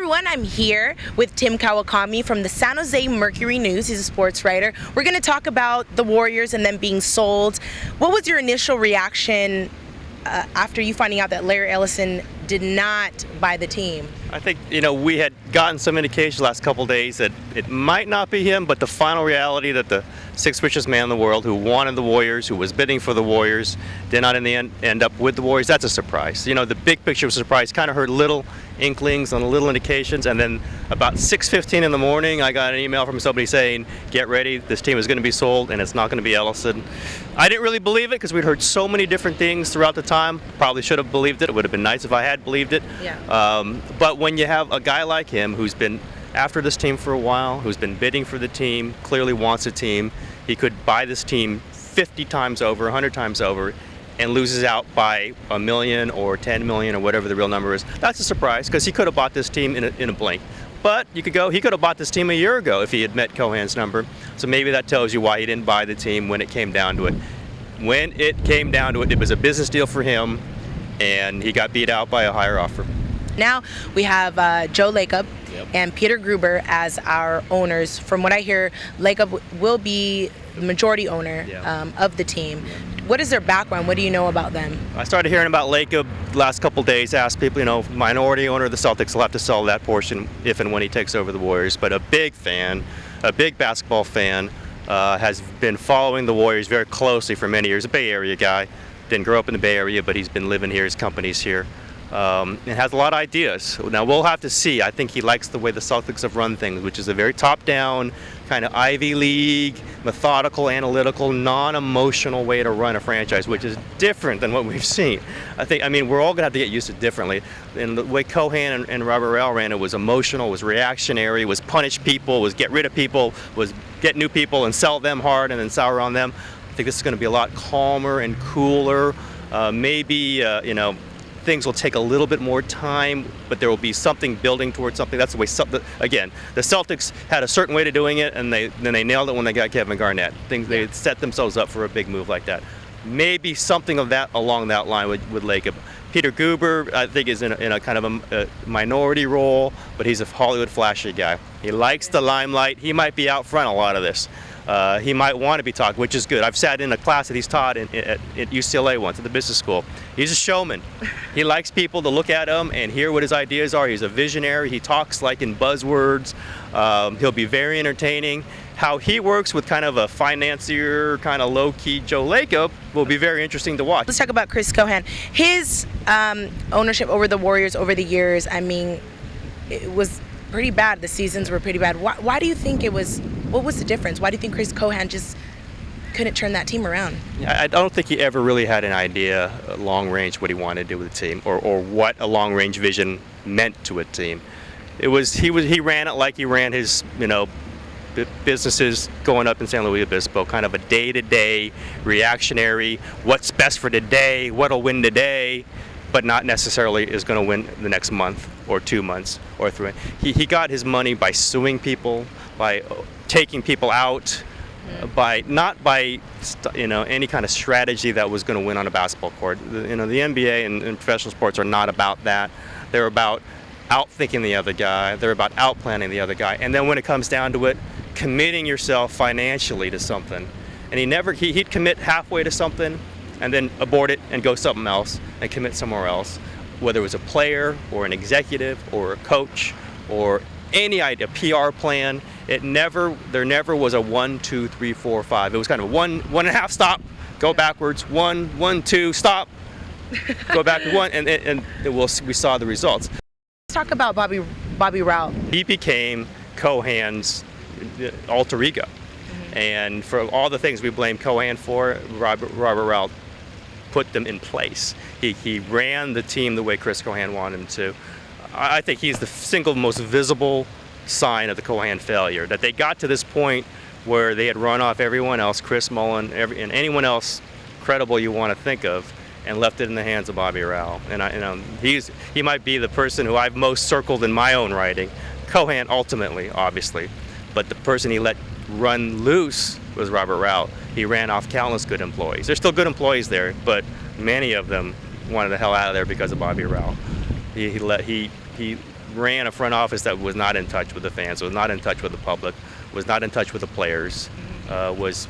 everyone, I'm here with Tim Kawakami from the San Jose Mercury News. He's a sports writer. We're going to talk about the Warriors and them being sold. What was your initial reaction after you finding out that Larry Ellison did not buy the team? I think, we had gotten some indication the last couple of days that it might not be him, but the final reality that the sixth richest man in the world who wanted the Warriors, who was bidding for the Warriors, did not in the end up with the Warriors, that's a surprise. The big picture was a surprise. Kind of heard little inklings and little indications, and then about 6:15 in the morning, I got an email from somebody saying, get ready, this team is going to be sold, and it's not going to be Ellison. I didn't really believe it because we'd heard so many different things throughout the time. Probably should have believed it. It would have been nice if I had believed it. Yeah. But when you have a guy like him who's been after this team for a while, who's been bidding for the team, clearly wants a team, he could buy this team 50 times over, 100 times over, and loses out by $1 million or $10 million or whatever the real number is. That's a surprise because he could have bought this team in a blink. But he could have bought this team a year ago if he had met Cohan's number. So maybe that tells you why he didn't buy the team when it came down to it. When it came down to it, it was a business deal for him, and he got beat out by a higher offer. Now we have Joe Lacob and Peter Gruber as our owners. From what I hear, Lacob will be the majority owner of the team. What is their background? What do you know about them? I started hearing about Lacob the last couple of days. Asked people, minority owner of the Celtics will have to sell that portion if and when he takes over the Warriors. But a big fan, a big basketball fan, has been following the Warriors very closely for many years. A Bay Area guy. Didn't grow up in the Bay Area, but he's been living here. His company's here. And has a lot of ideas. Now we'll have to see. I think he likes the way the Celtics have run things, which is a very top-down, kind of Ivy League, methodical, analytical, non-emotional way to run a franchise, which is different than what we've seen. We're all going to have to get used to it differently. And the way Cohan and Robert Rowell ran it was emotional, was reactionary, was punish people, was get rid of people, was get new people and sell them hard and then sour on them. I think this is going to be a lot calmer and cooler. Things will take a little bit more time, but there will be something building towards something. That's the way, again, the Celtics had a certain way to doing it, and then they nailed it when they got Kevin Garnett. They set themselves up for a big move like that. Maybe something of that along that line with Lacob. Peter Gruber, I think, is in a kind of a minority role, but he's a Hollywood flashy guy. He likes the limelight. He might be out front a lot of this. He might want to be talked, which is good. I've sat in a class that he's taught at UCLA once, at the business school. He's a showman. He likes people to look at him and hear what his ideas are. He's a visionary. He talks like in buzzwords. He'll be very entertaining. How he works with kind of a financier, kind of low-key Joe Lacob will be very interesting to watch. Let's talk about Chris Cohan. His ownership over the Warriors over the years, it was pretty bad. The seasons were pretty bad. Why do you think it was? What was the difference? Why do you think Chris Cohan just couldn't turn that team around? I don't think he ever really had an idea, long range, what he wanted to do with the team, or what a long range vision meant to a team. He ran it like he ran his businesses going up in San Luis Obispo, kind of a day-to-day reactionary. What's best for today? What'll win today? But not necessarily is going to win the next month or 2 months or 3. He got his money by suing people, by taking people out, not by any kind of strategy that was going to win on a basketball court. The NBA and professional sports are not about that. They're about outthinking the other guy. They're about outplanning the other guy. And then when it comes down to it, committing yourself financially to something. And he'd commit halfway to something and then abort it and go something else and commit somewhere else, whether it was a player or an executive or a coach or any idea, PR plan. There never was a 1, 2, 3, 4, 5. It was kind of a 1.5 stop, go backwards, 1, 2 stop, go back to 1, and we saw the results. Let's talk about Bobby Rowell. He became Cohan's alter ego. And for all the things we blame Cohan for, Robert Rowell put them in place. He ran the team the way Chris Cohan wanted him to. I think he's the single most visible sign of the Cohan failure, that they got to this point where they had run off everyone else, Chris Mullin, and anyone else credible you want to think of, and left it in the hands of Bobby Rowell. And he might be the person who I've most circled in my own writing. Cohan ultimately, obviously, but the person he let run loose was Robert Rowell. He ran off countless good employees. There's still good employees there, but many of them wanted the hell out of there because of Bobby Rowell. He ran a front office that was not in touch with the fans, was not in touch with the public, was not in touch with the players, was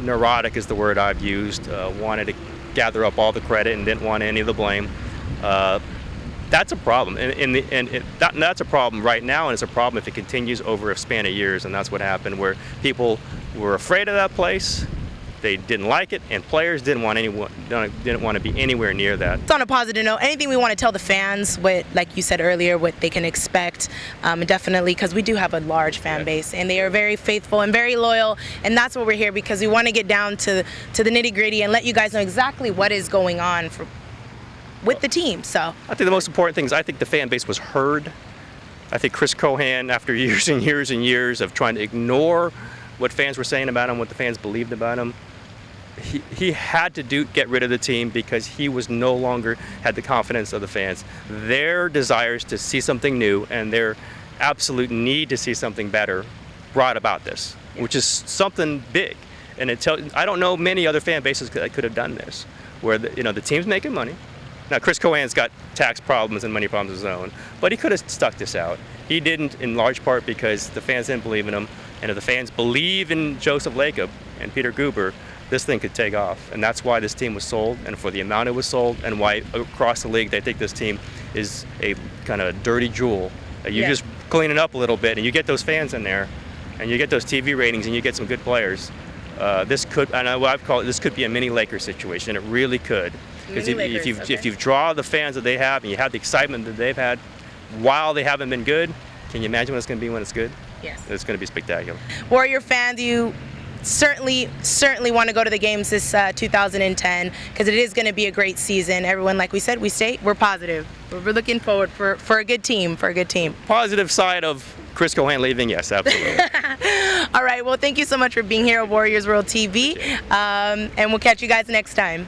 neurotic is the word I've used, wanted to gather up all the credit and didn't want any of the blame. That's a problem, and that's a problem right now, and it's a problem if it continues over a span of years, and that's what happened, where people were afraid of that place, they didn't like it, and players didn't want to be anywhere near that. So on a positive note, anything we want to tell the fans, what, like you said earlier, what they can expect, definitely, because we do have a large fan base, and they are very faithful and very loyal, and that's what we're here, because we want to get down to the nitty-gritty and let you guys know exactly what is going on with the team. So I think the most important thing is I think the fan base was heard. I think Chris Cohan, after years and years and years of trying to ignore what fans were saying about him, what the fans believed about him, he had to get rid of the team because he was no longer had the confidence of the fans. Their desires to see something new and their absolute need to see something better brought about this, which is something big. And I don't know many other fan bases that could have done this, where the team's making money. Now, Chris Cohan's got tax problems and money problems of his own, but he could have stuck this out. He didn't, in large part because the fans didn't believe in him. And if the fans believe in Joseph Lacob and Peter Guber, this thing could take off. And that's why this team was sold, and for the amount it was sold, and why across the league they think this team is a kind of dirty jewel. You just clean it up a little bit, and you get those fans in there, and you get those TV ratings, and you get some good players. This could, and I've called it, this could be a mini Lakers situation. It really could. Because if you draw the fans that they have, and you have the excitement that they've had while they haven't been good, can you imagine what it's going to be when it's good? Yes. It's going to be spectacular. Warrior fans, you certainly want to go to the games this 2010, because it is going to be a great season. Everyone, like we said, we're positive. We're looking forward for a good team, Positive side of Chris Cohan leaving, yes, absolutely. All right, well, thank you so much for being here at Warriors World TV, and we'll catch you guys next time.